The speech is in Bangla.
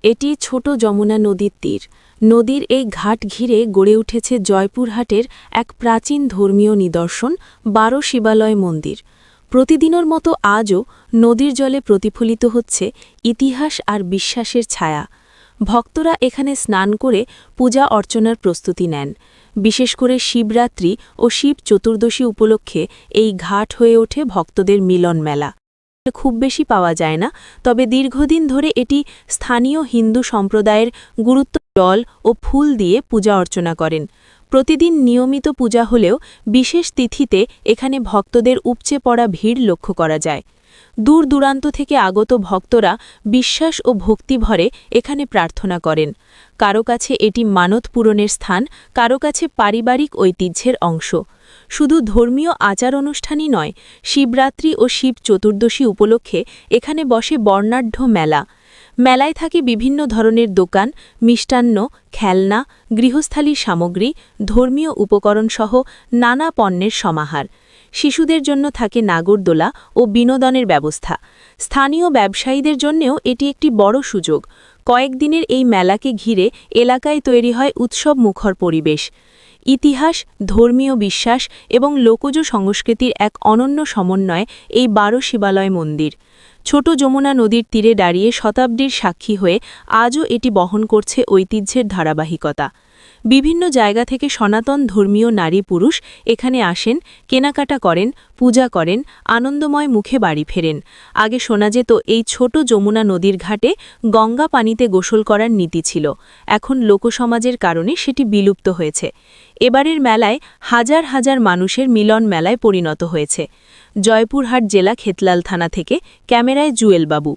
এটি ছোট যমুনা নদীর তীর। নদীর এই ঘাট ঘিরে গড়ে উঠেছে জয়পুরহাটের এক প্রাচীন ধর্মীয় নিদর্শন ১২ শিবালয় মন্দির। প্রতিদিনের মতো আজও নদীর জলে প্রতিফলিত হচ্ছে ইতিহাস আর বিশ্বাসের ছায়া। ভক্তরা এখানে স্নান করে পূজা অর্চনার প্রস্তুতি নেন। বিশেষ করে শিবরাত্রি ও শিব চতুর্দশী উপলক্ষে এই ঘাট হয়ে ওঠে ভক্তদের মিলন মেলা। খুব বেশি পাওয়া যায় না, তবে দীর্ঘদিন ধরে এটি স্থানীয় হিন্দু সম্প্রদায়ের গুরুত্ব জল ও ফুল দিয়ে পূজা অর্চনা করেন। প্রতিদিন নিয়মিত পূজা হলেও বিশেষ তিথিতে এখানে ভক্তদের উপচে পড়া ভিড় লক্ষ্য করা যায়। দূর দূরান্ত থেকে আগত ভক্তরা বিশ্বাস ও ভক্তিভরে এখানে প্রার্থনা করেন। কারো কাছে এটি মানত পূরণের স্থান, কারো কাছে পারিবারিক ঐতিহ্যের অংশ। শুধু ধর্মীয় আচার অনুষ্ঠানই নয়, শিবরাত্রি ও শিব চতুর্দশী উপলক্ষে এখানে বসে বর্ণাঢ্য মেলা। মেলায় থাকে বিভিন্ন ধরনের দোকান, মিষ্টান্ন, খেলনা, গৃহস্থালী সামগ্রী, ধর্মীয় উপকরণসহ নানা পণ্যের সমাহার। শিশুদের জন্য থাকে নাগরদোলা ও বিনোদনের ব্যবস্থা। স্থানীয় ব্যবসায়ীদের জন্যও এটি একটি বড় সুযোগ। কয়েকদিনের এই মেলাকে ঘিরে এলাকায় তৈরি হয় উৎসবমুখর পরিবেশ। ইতিহাস, ধর্মীয় বিশ্বাস এবং লোকজ সংস্কৃতির এক অনন্য সমন্বয় এই ১২ শিবালয় মন্দির। ছোট যমুনা নদীর তীরে দাঁড়িয়ে শতাব্দীর সাক্ষী হয়ে আজও এটি বহন করছে ঐতিহ্যের ধারাবাহিকতা। বিভিন্ন জায়গা থেকে সনাতন ধর্মীয় নারী পুরুষ এখানে আসেন, কেনাকাটা করেন, পূজা করেন, আনন্দময় মুখে বাড়ি ফেরেন। আগে শোনা যেত এই ছোট যমুনা নদীর ঘাটে গঙ্গা পানিতে গোসল করার নীতি ছিল। এখন লোকসমাজের কারণে সেটি বিলুপ্ত হয়েছে। এবারের মেলায় হাজার হাজার মানুষের মিলন মেলায় পরিণত হয়েছে। জয়পুরহাট জেলা খেতলাল থানা থেকে ক্যামেরায় জুয়েল বাবু।